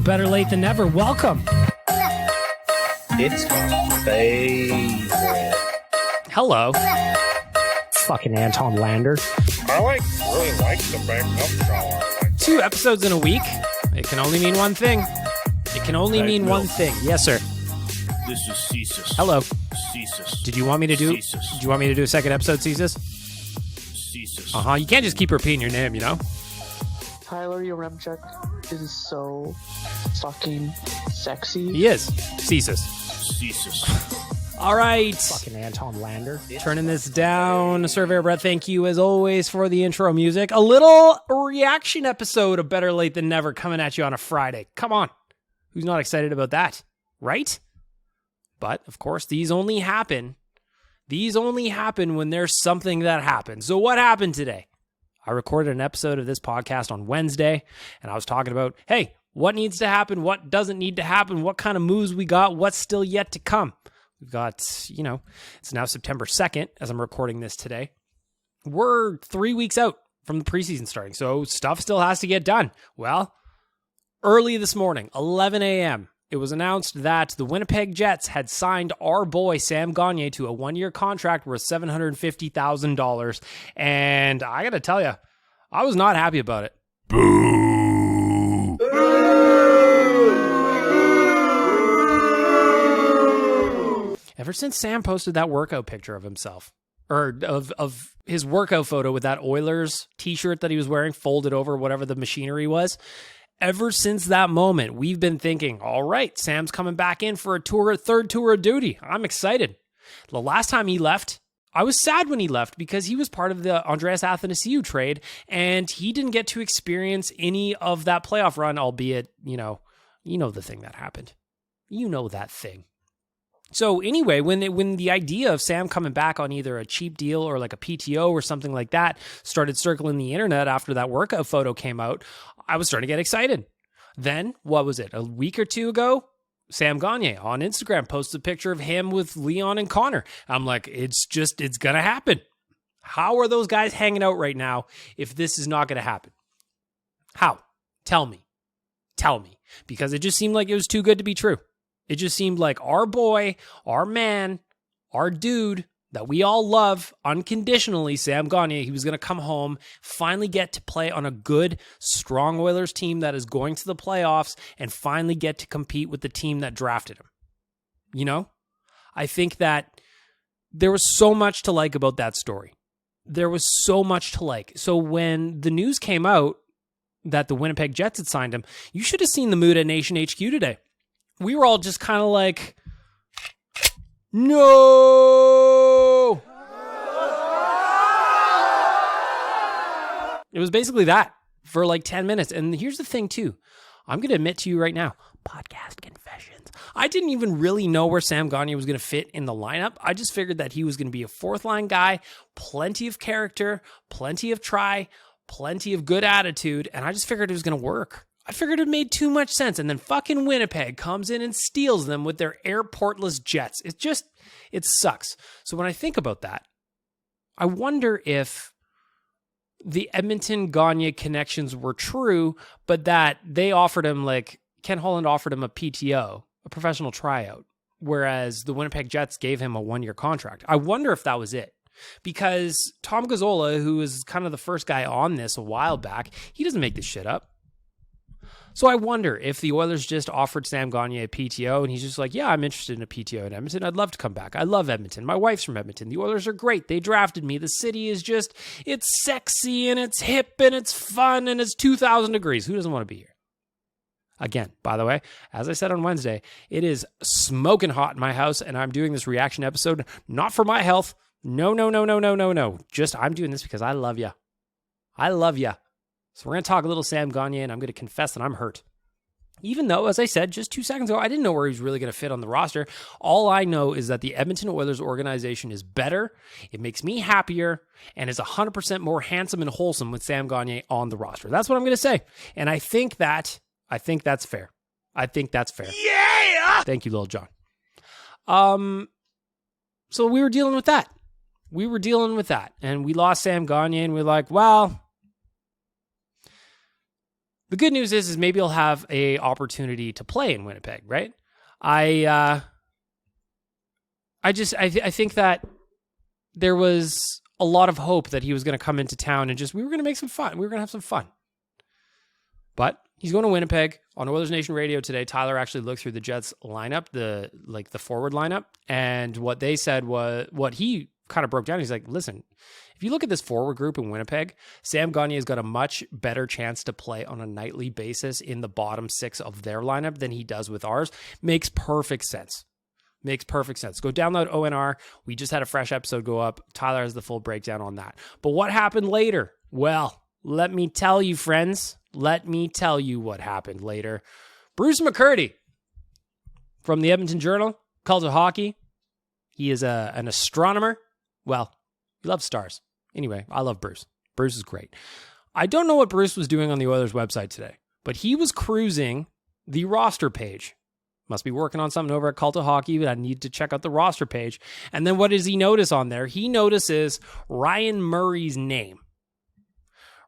Better Late Than Never. Welcome. It's my favorite. Hello. Fucking Anton Lander. I really like the backup color. 2 episodes in a week. It can only mean one thing. It can only mean one thing. Yes, sir. This is Cesus. Hello. Cesus. Did you want me to do? Cesus. Did you want me to do a second episode, Cesus? Cesus. You can't just keep repeating your name, you know. Tyler, your rem check is so fucking sexy. He is Cesus. Cesus. All right. Fucking Anton Lander. Turning this down. Surveyor Brett, thank you as always for the intro music. A little reaction episode of Better Late Than Never coming at you on a Friday. Come on. Who's not excited about that? Right? But, of course, these only happen when there's something that happens. So what happened today? I recorded an episode of this podcast on Wednesday, and I was talking about, hey, what needs to happen? What doesn't need to happen? What kind of moves we got? What's still yet to come? We've got, it's now September 2nd as I'm recording this today. We're 3 weeks out from the preseason starting, so stuff still has to get done. Well, early this morning, 11 a.m., it was announced that the Winnipeg Jets had signed our boy Sam Gagner to a 1-year contract worth $750,000. And I got to tell you, I was not happy about it. Boo! Ever since Sam posted that workout picture of himself, or of his workout photo with that Oilers t-shirt that he was wearing folded over whatever the machinery was, ever since that moment, we've been thinking, all right, Sam's coming back in for a third tour of duty. I'm excited. The last time he left, I was sad when he left because he was part of the Andreas Athanasiou trade, and he didn't get to experience any of that playoff run, albeit, you know the thing that happened. You know that thing. So anyway, when the idea of Sam coming back on either a cheap deal or like a PTO or something like that started circling the internet after that workout photo came out, I was starting to get excited. Then, what was it, a week or two ago? Sam Gagner on Instagram posted a picture of him with Leon and Connor. I'm like, it's going to happen. How are those guys hanging out right now if this is not going to happen? How? Tell me. Because it just seemed like it was too good to be true. It just seemed like our boy, our man, our dude that we all love unconditionally, Sam Gagner, he was going to come home, finally get to play on a good, strong Oilers team that is going to the playoffs, and finally get to compete with the team that drafted him. You know? I think that there was so much to like about that story. There was so much to like. So when the news came out that the Winnipeg Jets had signed him, you should have seen the mood at Nation HQ today. We were all just kind of like, no! It was basically that for like 10 minutes. And here's the thing too. I'm going to admit to you right now, podcast confessions. I didn't even really know where Sam Gagner was going to fit in the lineup. I just figured that he was going to be a fourth line guy, plenty of character, plenty of try, plenty of good attitude. And I just figured it was going to work. I figured it made too much sense, and then fucking Winnipeg comes in and steals them with their airportless jets. It sucks. So when I think about that, I wonder if the Edmonton Gagne connections were true, but that they offered him, like, Ken Holland offered him a PTO, a professional tryout, whereas the Winnipeg Jets gave him a 1-year contract. I wonder if that was it. Because Tom Gazzola, who was kind of the first guy on this a while back, he doesn't make this shit up. So I wonder if the Oilers just offered Sam Gagner a PTO and he's just like, yeah, I'm interested in a PTO in Edmonton. I'd love to come back. I love Edmonton. My wife's from Edmonton. The Oilers are great. They drafted me. The city is just, it's sexy and it's hip and it's fun and it's 2,000 degrees. Who doesn't want to be here? Again, by the way, as I said on Wednesday, it is smoking hot in my house and I'm doing this reaction episode, not for my health. No. Just I'm doing this because I love you. I love you. So we're going to talk a little Sam Gagner, and I'm going to confess that I'm hurt. Even though, as I said just 2 seconds ago, I didn't know where he was really going to fit on the roster. All I know is that the Edmonton Oilers organization is better, it makes me happier, and is 100% more handsome and wholesome with Sam Gagner on the roster. That's what I'm going to say. And I think that's fair. Yeah! Thank you, Lil John. So we were dealing with that. And we lost Sam Gagner, and we're like, well, The good news is maybe he'll have a opportunity to play in Winnipeg, right? I think that there was a lot of hope that he was going to come into town and we were going to make some fun. We were going to have some fun. But he's going to Winnipeg. On Oilers Nation Radio today, Tyler actually looked through the Jets lineup, the forward lineup, and what they said was, what he kind of broke down. He's like, listen, if you look at this forward group in Winnipeg, Sam Gagne has got a much better chance to play on a nightly basis in the bottom six of their lineup than he does with ours. Makes perfect sense. Makes perfect sense. Go download ONR. We just had a fresh episode go up. Tyler has the full breakdown on that. But what happened later? Well, let me tell you, friends. Let me tell you what happened later. Bruce McCurdy from the Edmonton Journal, Cult of Hockey. He is an astronomer. Well, he loves stars. Anyway, I love Bruce. Bruce is great. I don't know what Bruce was doing on the Oilers website today, but he was cruising the roster page. Must be working on something over at Cult of Hockey, but I need to check out the roster page. And then what does he notice on there? He notices Ryan Murray's name.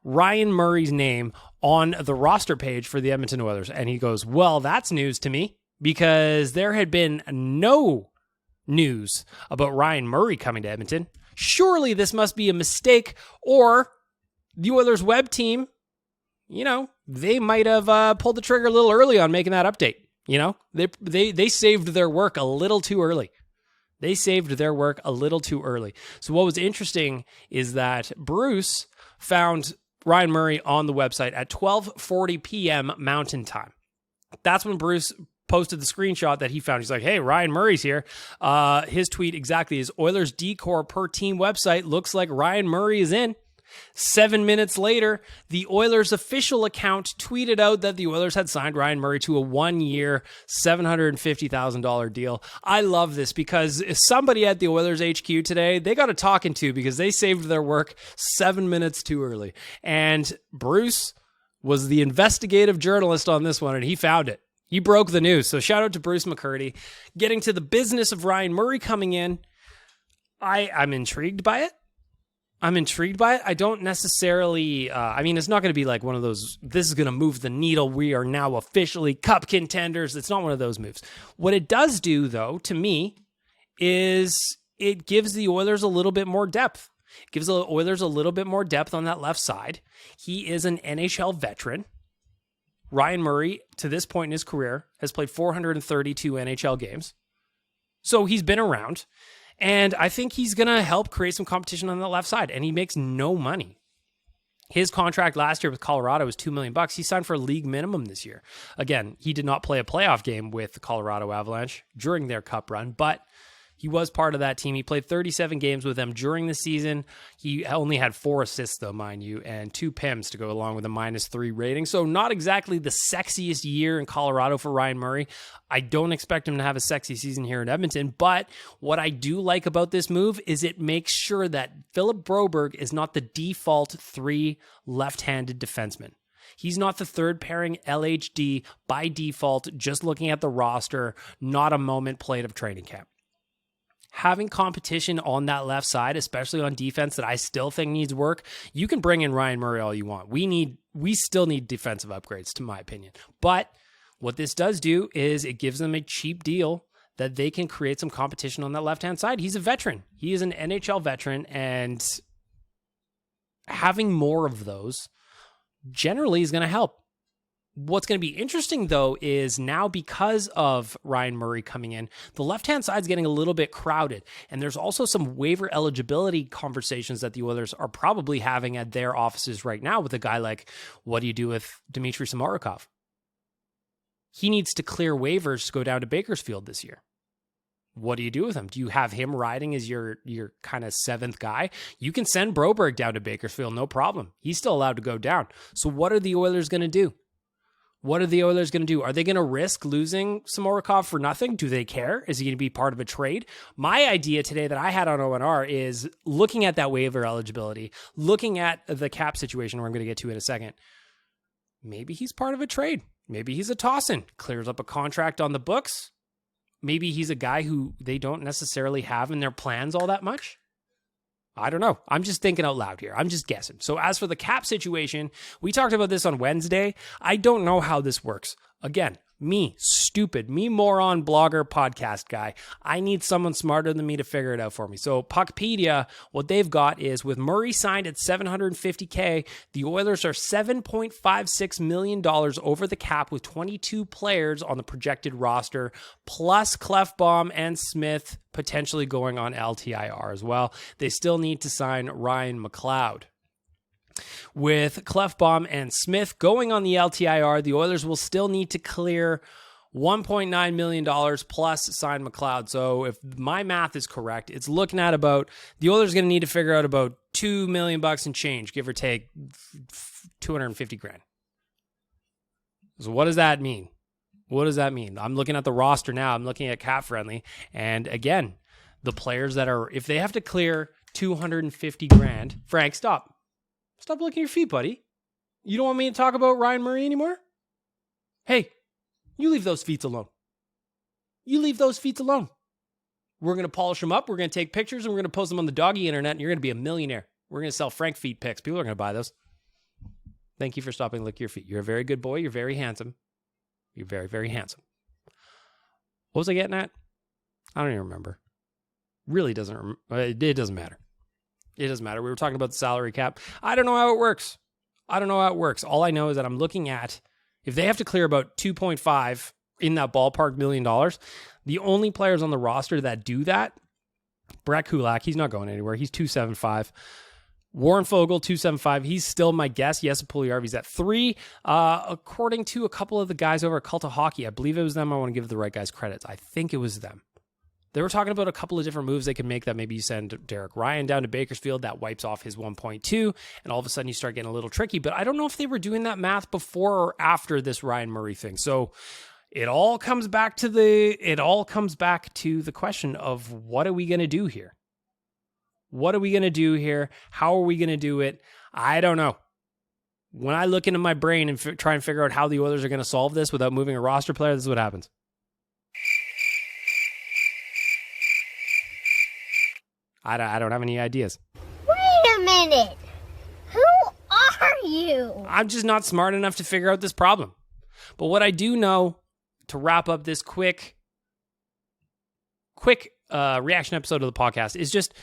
Ryan Murray's name on the roster page for the Edmonton Oilers. And he goes, well, that's news to me, because there had been no news about Ryan Murray coming to Edmonton. Surely this must be a mistake, or the Oilers web team, they might have pulled the trigger a little early on making that update. They saved their work a little too early. So what was interesting is that Bruce found Ryan Murray on the website at 12:40 p.m. Mountain Time. That's when Bruce posted the screenshot that he found. He's like, hey, Ryan Murray's here. His tweet exactly is, Oilers decor per team website looks like Ryan Murray is in. 7 minutes later, the Oilers official account tweeted out that the Oilers had signed Ryan Murray to a 1-year, $750,000 deal. I love this because somebody at the Oilers HQ today, they got a talking to because they saved their work 7 minutes too early. And Bruce was the investigative journalist on this one, and he found it. He broke the news. So shout out to Bruce McCurdy. Getting to the business of Ryan Murray coming in, I'm intrigued by it. I don't necessarily, it's not going to be like one of those, this is going to move the needle, we are now officially cup contenders. It's not one of those moves. What it does do, though, to me, is it gives the Oilers a little bit more depth. It gives the Oilers a little bit more depth on that left side. He is an NHL veteran. Ryan Murray, to this point in his career, has played 432 NHL games. So he's been around. And I think he's going to help create some competition on the left side. And he makes no money. His contract last year with Colorado was $2 million. He signed for a league minimum this year. Again, he did not play a playoff game with the Colorado Avalanche during their cup run, but he was part of that team. He played 37 games with them during the season. He only had 4 assists, though, mind you, and 2 PIMs to go along with a -3 rating. So not exactly the sexiest year in Colorado for Ryan Murray. I don't expect him to have a sexy season here in Edmonton, but what I do like about this move is it makes sure that Philip Broberg is not the default 3 left-handed defenseman. He's not the third pairing LHD by default, just looking at the roster, not a moment played of training camp. Having competition on that left side, especially on defense that I still think needs work, you can bring in Ryan Murray all you want. We still need defensive upgrades, to my opinion. But what this does do is it gives them a cheap deal that they can create some competition on that left-hand side. He's a veteran. He is an NHL veteran, and having more of those generally is going to help. What's going to be interesting, though, is now because of Ryan Murray coming in, the left-hand side's getting a little bit crowded. And there's also some waiver eligibility conversations that the Oilers are probably having at their offices right now with a guy like, what do you do with Dmitry Samorukov? He needs to clear waivers to go down to Bakersfield this year. What do you do with him? Do you have him riding as your kind of 7th guy? You can send Broberg down to Bakersfield, no problem. He's still allowed to go down. So what are the Oilers going to do? What are the Oilers going to do? Are they going to risk losing Samorukov for nothing? Do they care? Is he going to be part of a trade? My idea today that I had on ONR is looking at that waiver eligibility, looking at the cap situation, where I'm going to get to in a second. Maybe he's part of a trade. Maybe he's a toss-in, clears up a contract on the books. Maybe he's a guy who they don't necessarily have in their plans all that much. I don't know. I'm just thinking out loud here. I'm just guessing. So as for the cap situation, we talked about this on Wednesday. I don't know how this works. Again, me, stupid, me moron, blogger, podcast guy. I need someone smarter than me to figure it out for me. So Puckpedia, what they've got is with Murray signed at $750K, the Oilers are $7.56 million over the cap with 22 players on the projected roster, plus Clefbaum and Smith potentially going on LTIR as well. They still need to sign Ryan McLeod. With Clefbaum and Smith going on the LTIR, the Oilers will still need to clear $1.9 million plus sign McLeod. So if my math is correct, it's looking at about, the Oilers are going to need to figure out about $2 million and change, give or take 250 grand. So what does that mean? What does that mean? I'm looking at the roster now. I'm looking at cap friendly. And again, the players that are, if they have to clear 250 grand, Frank, stop. Stop looking at your feet, buddy. You don't want me to talk about Ryan Murray anymore? Hey, you leave those feet alone. You leave those feet alone. We're going to polish them up. We're going to take pictures and we're going to post them on the doggy internet and you're going to be a millionaire. We're going to sell Frank feet pics. People are going to buy those. Thank you for stopping to lick your feet. You're a very good boy. You're very handsome. You're very, very handsome. What was I getting at? I don't even remember. Really doesn't, it doesn't matter. It doesn't matter. We were talking about the salary cap. I don't know how it works. All I know is that I'm looking at, if they have to clear about 2.5 in that ballpark $1 million, the only players on the roster that do that, Brett Kulak, he's not going anywhere. He's 275. Warren Fogle, 275. He's still my guess. Yes, Puljujärvi's at 3. According to a couple of the guys over at Cult of Hockey, I believe it was them. I want to give the right guys credits. I think it was them. They were talking about a couple of different moves they can make that maybe you send Derek Ryan down to Bakersfield. That wipes off his 1.2, and all of a sudden you start getting a little tricky. But I don't know if they were doing that math before or after this Ryan Murray thing. So it all comes back to the question of what are we going to do here? What are we going to do here? How are we going to do it? I don't know. When I look into my brain and try and figure out how the Oilers are going to solve this without moving a roster player, this is what happens. I don't have any ideas. Wait a minute. Who are you? I'm just not smart enough to figure out this problem. But what I do know, to wrap up this quick reaction episode of the podcast, is just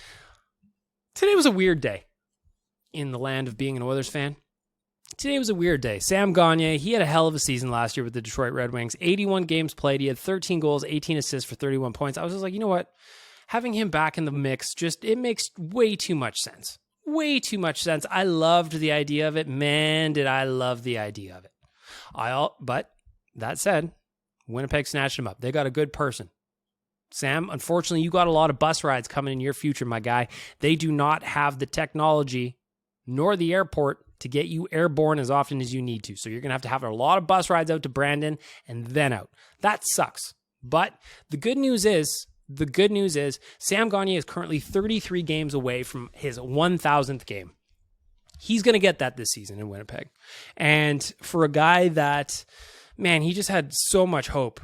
today was a weird day in the land of being an Oilers fan. Today was a weird day. Sam Gagner, he had a hell of a season last year with the Detroit Red Wings. 81 games played. He had 13 goals, 18 assists for 31 points. I was just like, you know what? Having him back in the mix, it makes way too much sense. Way too much sense. I loved the idea of it. Man, did I love the idea of it. But that said, Winnipeg snatched him up. They got a good person. Sam, unfortunately, you got a lot of bus rides coming in your future, my guy. They do not have the technology nor the airport to get you airborne as often as you need to. So you're going to have a lot of bus rides out to Brandon and then out. That sucks. But the good news is Sam Gagner is currently 33 games away from his 1,000th game. He's going to get that this season in Winnipeg. And for a guy that, man, he just had so much hope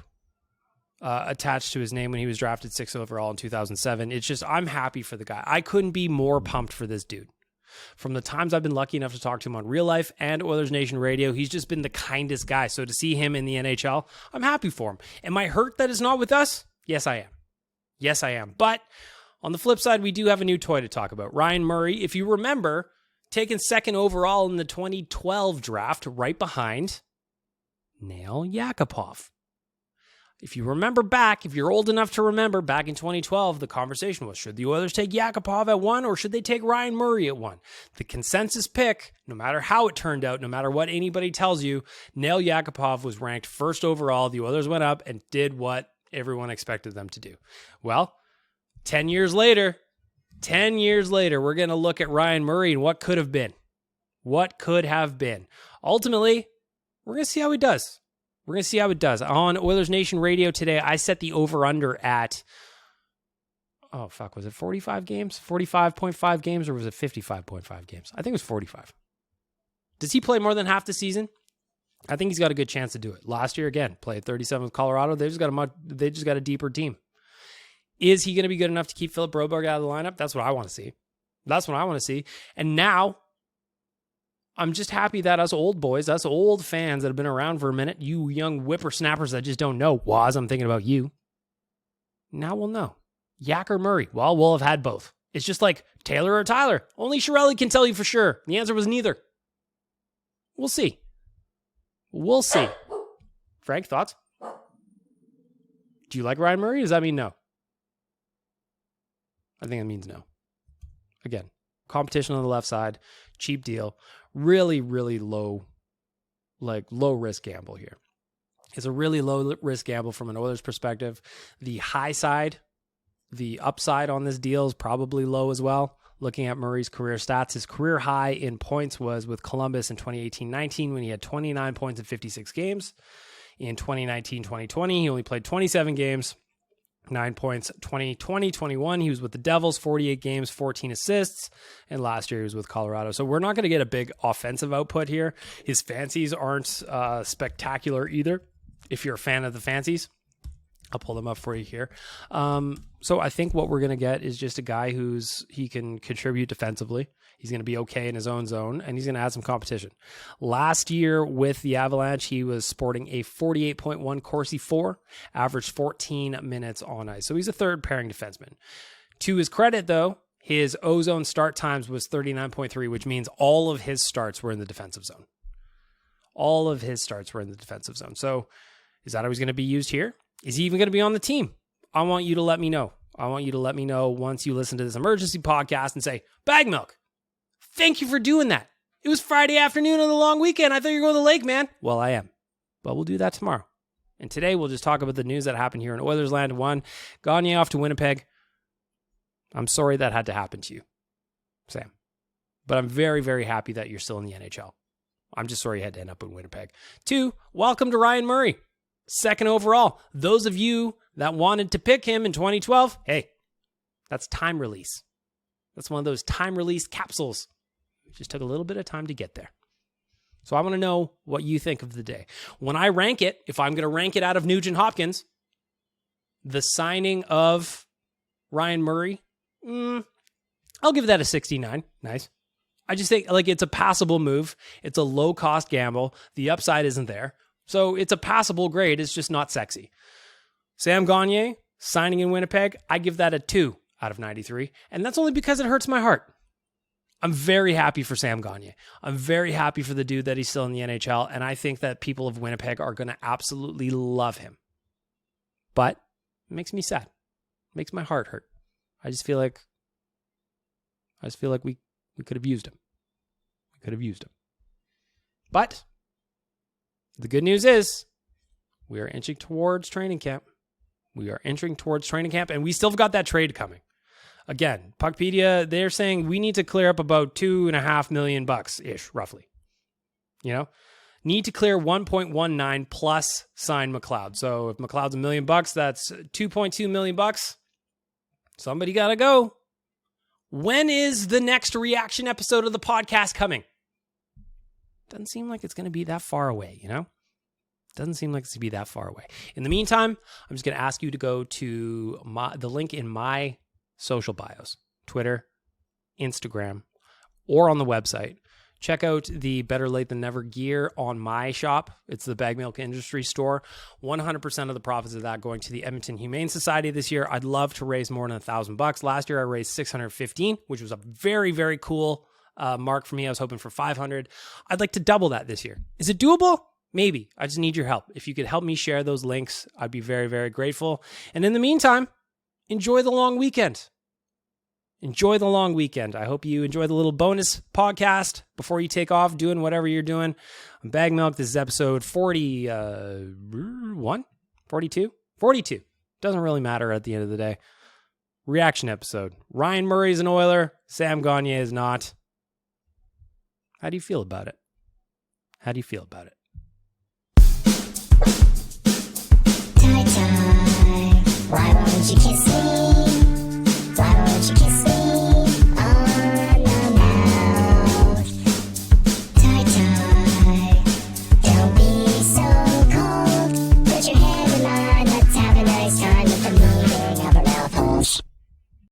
attached to his name when he was drafted 6th overall in 2007. It's just, I'm happy for the guy. I couldn't be more pumped for this dude. From the times I've been lucky enough to talk to him on Real Life and Oilers Nation Radio, he's just been the kindest guy. So to see him in the NHL, I'm happy for him. Am I hurt that it's not with us? Yes, I am. Yes, I am. But on the flip side, we do have a new toy to talk about. Ryan Murray, if you remember, taken 2nd overall in the 2012 draft, right behind Nail Yakupov. If you remember back, if you're old enough to remember, back in 2012, the conversation was, should the Oilers take Yakupov at 1 or should they take Ryan Murray at 1? The consensus pick, no matter how it turned out, no matter what anybody tells you, Nail Yakupov was ranked 1st overall. The Oilers went up and did what everyone expected them to do. Well, 10 years later, we're going to look at Ryan Murray and what could have been. What could have been. Ultimately, we're going to see how he does. On Oilers Nation Radio today, I set the over-under at, was it 45 games? 45.5 games, or was it 55.5 games? I think it was 45. Does he play more than half the season? I think he's got a good chance to do it. Last year, again, played 37 with Colorado. They just got a deeper team. Is he going to be good enough to keep Philip Broberg out of the lineup? That's what I want to see. That's what I want to see. And now I'm just happy that us old boys, us old fans that have been around for a minute, you young whippersnappers that just don't know, Waz, I'm thinking about you. Now we'll know. Yak or Murray? Well, we'll have had both. It's just like Taylor or Tyler. Only Shirelli can tell you for sure. The answer was neither. We'll see. We'll see. Frank, thoughts? Do you like Ryan Murray? Does that mean no? I think it means no. Again, competition on the left side, cheap deal, really, really low risk gamble here. It's a really low risk gamble from an Oilers perspective. The high side, the upside on this deal is probably low as well. Looking at Murray's career stats, his career high in points was with Columbus in 2018-19 when he had 29 points in 56 games. In 2019-2020, he only played 27 games, 9 points. 2020-21, he was with the Devils, 48 games, 14 assists. And last year he was with Colorado. So we're not going to get a big offensive output here. His fancies aren't spectacular either. If you're a fan of the fancies, I'll pull them up for you here. So I think what we're going to get is just a guy he can contribute defensively. He's going to be okay in his own zone, and he's going to add some competition. Last year with the Avalanche, he was sporting a 48.1 Corsi 4, averaged 14 minutes on ice. So he's a third pairing defenseman. To his credit, though, his O-zone start times was 39.3, which means all of his starts were in the defensive zone. All of his starts were in the defensive zone. So is that how he's going to be used here? Is he even going to be on the team? I want you to let me know. I want you to let me know once you listen to this emergency podcast and say, Bag Milk, thank you for doing that. It was Friday afternoon on the long weekend. I thought you were going to the lake, man. Well, I am. But we'll do that tomorrow. And today we'll just talk about the news that happened here in Oilers Land. One, Gagne off to Winnipeg. I'm sorry that had to happen to you, Sam. But I'm very, very happy that you're still in the NHL. I'm just sorry you had to end up in Winnipeg. 2, welcome to Ryan Murray. 2nd overall. Those of you that wanted to pick him in 2012, hey, that's time release. That's one of those time release capsules. It just took a little bit of time to get there. So I want to know what you think of the day. When I rank it, if I'm going to rank it out of Nugent Hopkins, the signing of Ryan Murray, I'll give that a 69. Nice. I just think it's a passable move. It's a low cost gamble. The upside isn't there. So it's a passable grade. It's just not sexy. Sam Gagner signing in Winnipeg, I give that a 2 out of 93. And that's only because it hurts my heart. I'm very happy for Sam Gagner. I'm very happy for the dude that he's still in the NHL. And I think that people of Winnipeg are going to absolutely love him. But it makes me sad. It makes my heart hurt. I just feel like we could have used him. We could have used him. But the good news is we are inching towards training camp. We are entering towards training camp, and we still have got that trade coming. Again, Puckpedia, they're saying we need to clear up about $2.5 million ish, roughly. Need to clear 1.19 plus sign McLeod. So if McLeod's $1 million, that's $2.2 million. Somebody got to go. When is the next reaction episode of the podcast coming? Doesn't seem like it's going to be that far away, Doesn't seem like it's going to be that far away. In the meantime, I'm just going to ask you to go to the link in my social bios, Twitter, Instagram, or on the website. Check out the Better Lait Than Never gear on my shop. It's the Bag Milk Industry store. 100% of the profits of that going to the Edmonton Humane Society this year. I'd love to raise more than $1,000. Last year I raised $615, which was a very, very cool mark for me. I was hoping for $500. I'd like to double that this year. Is it doable? Maybe. I just need your help. If you could help me share those links, I'd be very, very grateful. And in the meantime, enjoy the long weekend. Enjoy the long weekend. I hope you enjoy the little bonus podcast before you take off doing whatever you're doing. I'm Bag Milk. This is episode 41? 42? 42. Doesn't really matter at the end of the day. Reaction episode. Ryan Murray's an Oiler. Sam Gagner is not. How do you feel about it? How do you feel about it? Why won't you kiss me?